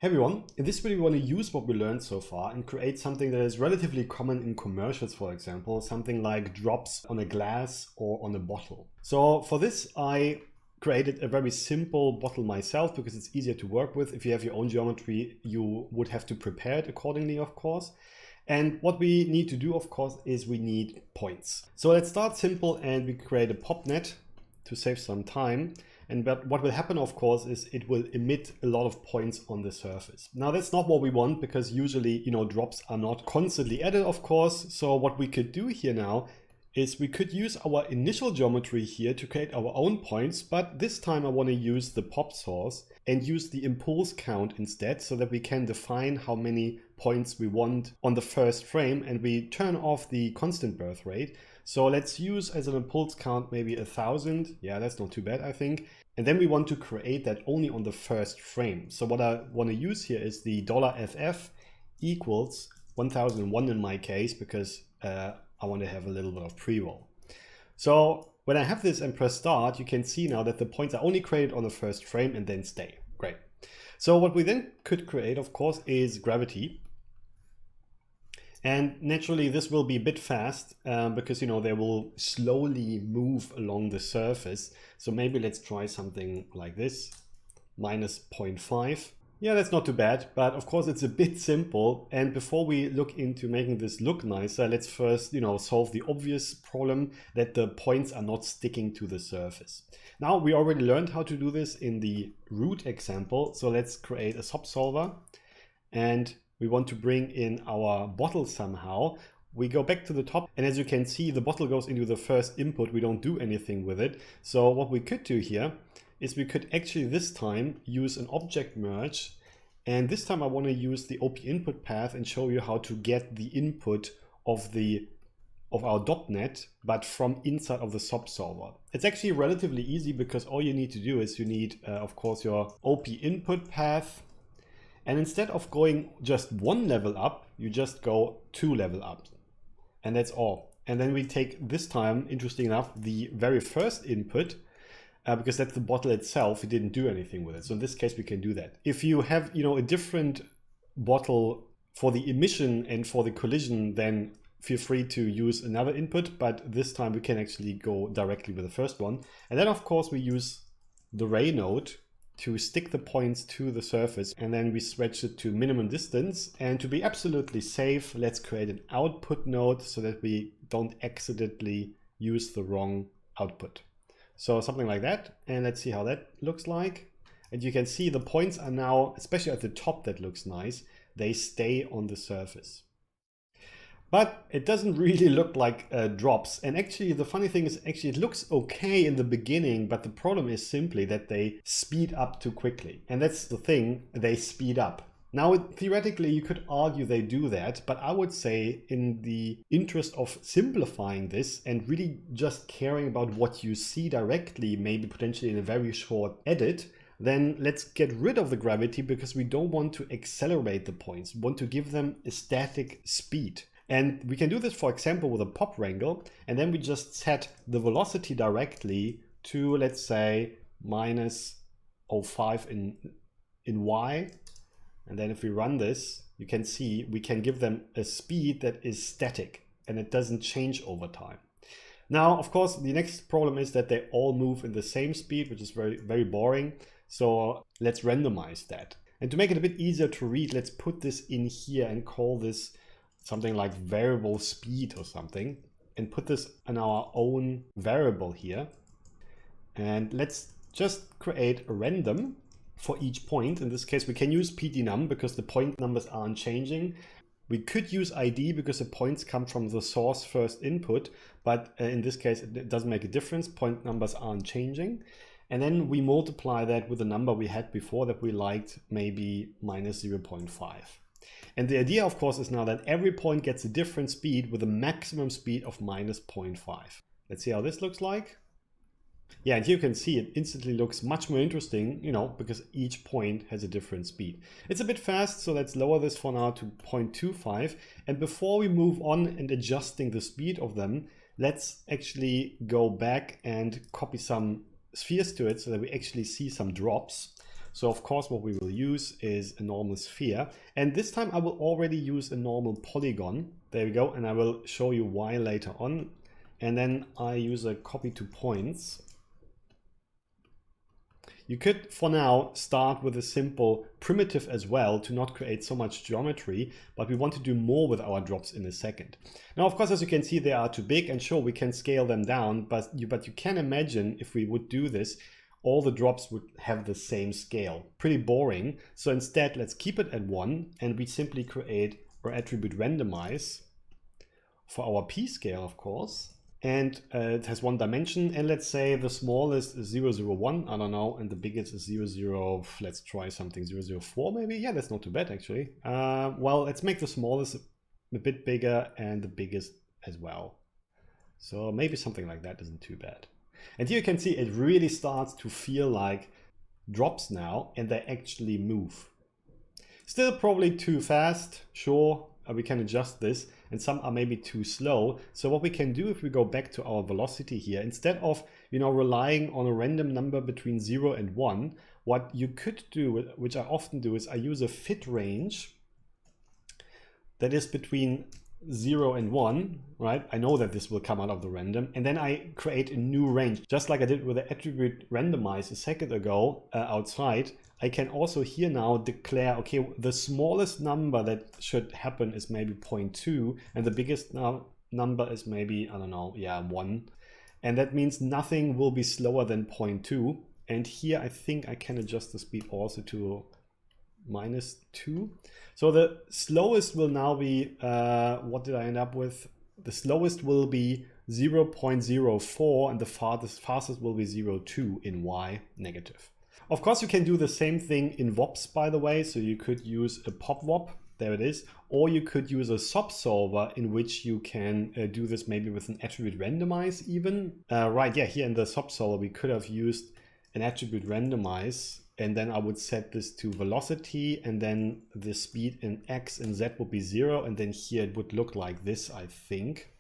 Hey everyone, in this video we want to use what we learned so far and create something that is relatively common in commercials, for example, something like drops on a glass or on a bottle. So for this I created a very simple bottle myself because it's easier to work with. If you have your own geometry, you would have to prepare it accordingly, of course. And what we need to do, of course, is we need points. So let's start simple and we create a pop net to save some time. And what will happen, of course, is it will emit a lot of points on the surface. Now, that's not what we want because usually, drops are not constantly added, of course. So what we could do here now is we could use our initial geometry here to create our own points. But this time I want to use the pop source and use the impulse count instead so that we can define how many points we want on the first frame, and we turn off the constant birth rate. So let's use as an impulse count maybe 1000. Yeah, that's not too bad, I think. And then we want to create that only on the first frame. So what I want to use here is the $FF equals 1001 in my case, because I want to have a little bit of pre-roll. So when I have this and press start, you can see now that the points are only created on the first frame and then stay. Great. So what we then could create, of course, is gravity. And naturally, this will be a bit fast because, they will slowly move along the surface. So maybe let's try something like this, minus 0.5. Yeah, that's not too bad, but of course it's a bit simple. And before we look into making this look nicer, let's first, solve the obvious problem that the points are not sticking to the surface. Now, we already learned how to do this in the root example. So let's create a subsolver, and we want to bring in our bottle somehow. We go back to the top, and as you can see, the bottle goes into the first input. We don't do anything with it. So what we could do here is we could actually this time use an object merge. And this time I want to use the OP input path and show you how to get the input of our DOP-net, but from inside of the subsolver. It's actually relatively easy because all you need to do is you need, of course, your OP input path. And instead of going just one level up, you just go 2 level up. And that's all. And then we take this time, interesting enough, the very first input, because that's the bottle itself. We didn't do anything with it. So in this case, we can do that. If you have, a different bottle for the emission and for the collision, then feel free to use another input. But this time we can actually go directly with the first one. And then, of course, we use the ray node to stick the points to the surface, and then we switch it to minimum distance. And to be absolutely safe, let's create an output node so that we don't accidentally use the wrong output. So something like that, and let's see how that looks like. And you can see the points are now, especially at the top, that looks nice, they stay on the surface. But it doesn't really look like drops. And actually, the funny thing is, it looks okay in the beginning, but the problem is simply that they speed up too quickly. And that's the thing, they speed up. Now, theoretically, you could argue they do that, but I would say in the interest of simplifying this and really just caring about what you see directly, maybe potentially in a very short edit, then let's get rid of the gravity because we don't want to accelerate the points. We want to give them a static speed. And we can do this, for example, with a pop wrangle, and then we just set the velocity directly to, let's say, minus 0.5 in y. And then if we run this, you can see we can give them a speed that is static and it doesn't change over time. Now, of course, the next problem is that they all move in the same speed, which is very, very boring. So let's randomize that. And to make it a bit easier to read, let's put this in here and call this something like variable speed or something, and put this in our own variable here. And let's just create a random for each point. In this case, we can use pdnum because the point numbers aren't changing. We could use ID because the points come from the source first input, but in this case, it doesn't make a difference. Point numbers aren't changing. And then we multiply that with the number we had before that we liked, maybe minus 0.5. And the idea, of course, is now that every point gets a different speed with a maximum speed of minus 0.5. Let's see how this looks like. Yeah, and here you can see it instantly looks much more interesting, because each point has a different speed. It's a bit fast, so let's lower this for now to 0.25. And before we move on and adjusting the speed of them, let's actually go back and copy some spheres to it so that we actually see some drops. So of course what we will use is a normal sphere. And this time I will already use a normal polygon. There we go. And I will show you why later on. And then I use a copy to points. You could, for now, start with a simple primitive as well to not create so much geometry, but we want to do more with our drops in a second. Now, of course, as you can see, they are too big, and sure, we can scale them down, but you can imagine if we would do this, all the drops would have the same scale. Pretty boring. So instead, let's keep it at 1, and we simply create our attribute randomize for our P scale, of course. And it has 1 dimension, and let's say the smallest is 001, I don't know, and the biggest is 00, let's try something 004 maybe. Yeah, that's not too bad actually. Well, let's make the smallest a bit bigger and the biggest as well. So maybe something like that isn't too bad. And here you can see it really starts to feel like drops now, and they actually move. Still probably too fast, sure, we can adjust this, and some are maybe too slow. So what we can do if we go back to our velocity here, instead of relying on a random number between 0 and 1, what you could do, which I often do, is I use a fit range that is between 0 and 1, right? I know that this will come out of the random, and then I create a new range, just like I did with the attribute randomize a second ago outside. I can also here now declare, okay, the smallest number that should happen is maybe 0.2, and the biggest number is maybe, I don't know, yeah, 1. And that means nothing will be slower than 0.2. And here I think I can adjust the speed also to -2. So the slowest will now be, what did I end up with? The slowest will be 0.04, and the fastest will be 0.2 in Y negative. Of course, you can do the same thing in VOPs, by the way. So you could use a PopVOP, there it is, or you could use a subsolver in which you can do this maybe with an attribute randomize even. Right, yeah, here in the subsolver, we could have used an attribute randomize, and then I would set this to velocity, and then the speed in X and Z would be 0, and then here it would look like this, I think.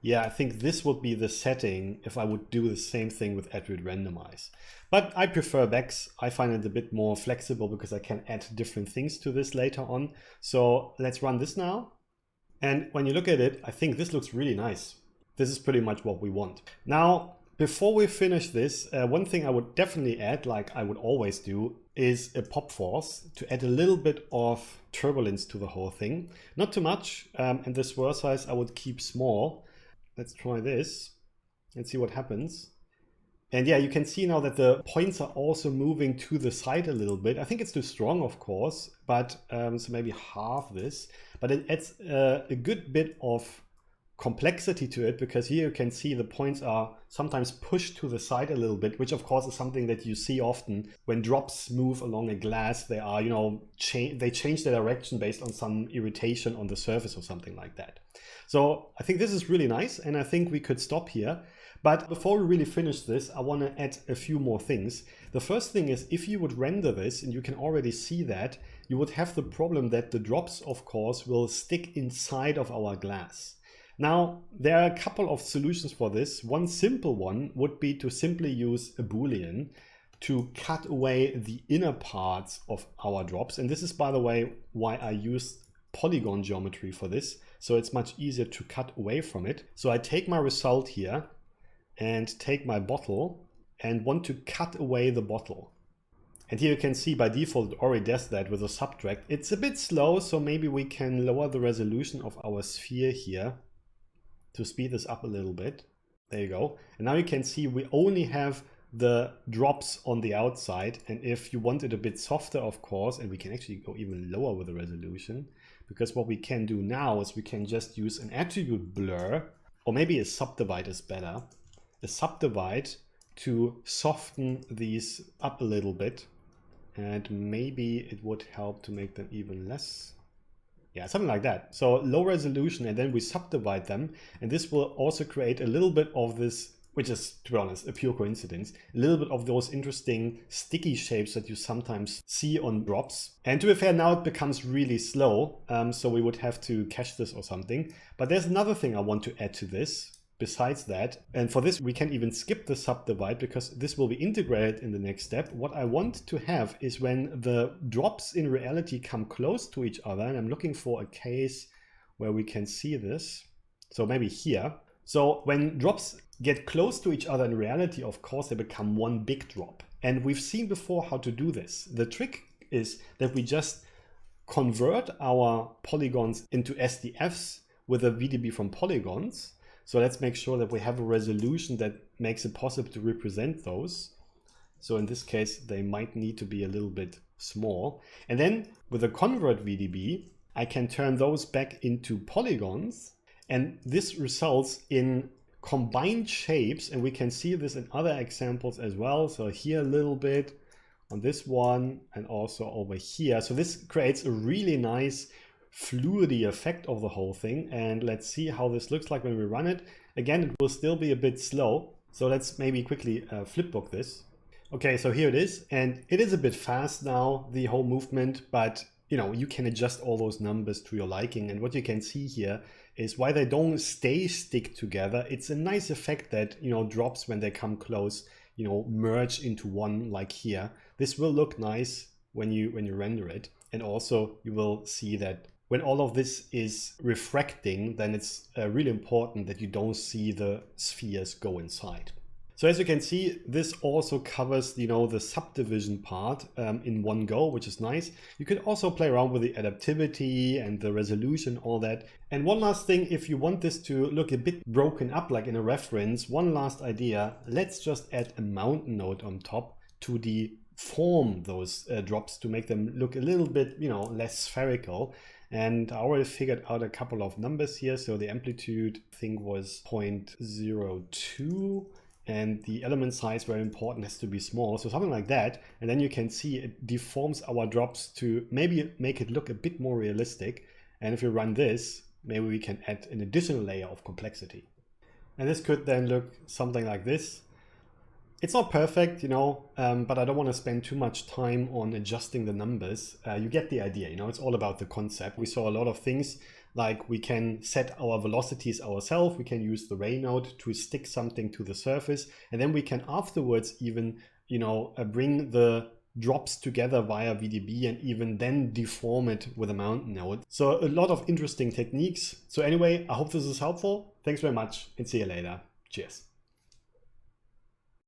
Yeah, I think this would be the setting if I would do the same thing with attribute randomize. But I prefer Vex. I find it a bit more flexible because I can add different things to this later on. So let's run this now. And when you look at it, I think this looks really nice. This is pretty much what we want. Now, before we finish this, one thing I would definitely add, like I would always do, is a pop force to add a little bit of turbulence to the whole thing. Not too much, and the swirl size I would keep small. Let's try this and see what happens. And yeah, you can see now that the points are also moving to the side a little bit. I think it's too strong, of course, but so maybe half this. But it adds a good bit of complexity to it, because here you can see the points are sometimes pushed to the side a little bit, which of course is something that you see often when drops move along a glass. They are, they change their direction based on some irritation on the surface or something like that. So I think this is really nice, and I think we could stop here. But before we really finish this, I want to add a few more things. The first thing is, if you would render this, and you can already see that, you would have the problem that the drops, of course, will stick inside of our glass. Now, there are a couple of solutions for this. One simple one would be to simply use a Boolean to cut away the inner parts of our drops. And this is, by the way, why I used polygon geometry for this. So it's much easier to cut away from it. So I take my result here and take my bottle and want to cut away the bottle. And here you can see by default it already does that with a subtract. It's a bit slow, so maybe we can lower the resolution of our sphere here to speed this up a little bit. There you go. And now you can see we only have the drops on the outside. And if you want it a bit softer, of course, and we can actually go even lower with the resolution, because what we can do now is we can just use an attribute blur, or maybe a subdivide is better, a subdivide to soften these up a little bit. And maybe it would help to make them even less. Yeah, something like that. So low resolution, and then we subdivide them. And this will also create a little bit of this, which is, to be honest, a pure coincidence, a little bit of those interesting sticky shapes that you sometimes see on drops. And to be fair, now it becomes really slow. So we would have to cache this or something. But there's another thing I want to add to this. besides that. And for this, we can even skip the subdivide because this will be integrated in the next step. What I want to have is when the drops in reality come close to each other, and I'm looking for a case where we can see this. So maybe here. So when drops get close to each other in reality, of course, they become one big drop. And we've seen before how to do this. The trick is that we just convert our polygons into SDFs with a VDB from polygons. So let's make sure that we have a resolution that makes it possible to represent those. So in this case, they might need to be a little bit small. And then with a convert VDB, I can turn those back into polygons. And this results in combined shapes. And we can see this in other examples as well. So here a little bit on this one and also over here. So this creates a really nice fluidity effect of the whole thing. And let's see how this looks like when we run it. Again, it will still be a bit slow. So let's maybe quickly flipbook this. Okay, so here it is. And it is a bit fast now, the whole movement, but you know, you can adjust all those numbers to your liking. And what you can see here is why they don't stick together. It's a nice effect that, you know, drops when they come close, you know, merge into one like here. This will look nice when you render it. And also you will see that when all of this is refracting, then it's really important that you don't see the spheres go inside. So as you can see, this also covers, you know, the subdivision part in one go, which is nice. You could also play around with the adaptivity and the resolution, all that. And one last thing, if you want this to look a bit broken up like in a reference, one last idea, let's just add a mountain node on top to deform those drops to make them look a little bit, you know, less spherical. And I already figured out a couple of numbers here. So the amplitude I think was 0.02. And the element size, very important, has to be small. So something like that. And then you can see it deforms our drops to maybe make it look a bit more realistic. And if you run this, maybe we can add an additional layer of complexity. And this could then look something like this. It's not perfect, you know, but I don't want to spend too much time on adjusting the numbers. You get the idea, you know, it's all about the concept. We saw a lot of things like we can set our velocities ourselves. We can use the ray node to stick something to the surface. And then we can afterwards even, you know, bring the drops together via VDB and even then deform it with a mountain node. So a lot of interesting techniques. So anyway, I hope this is helpful. Thanks very much and see you later. Cheers.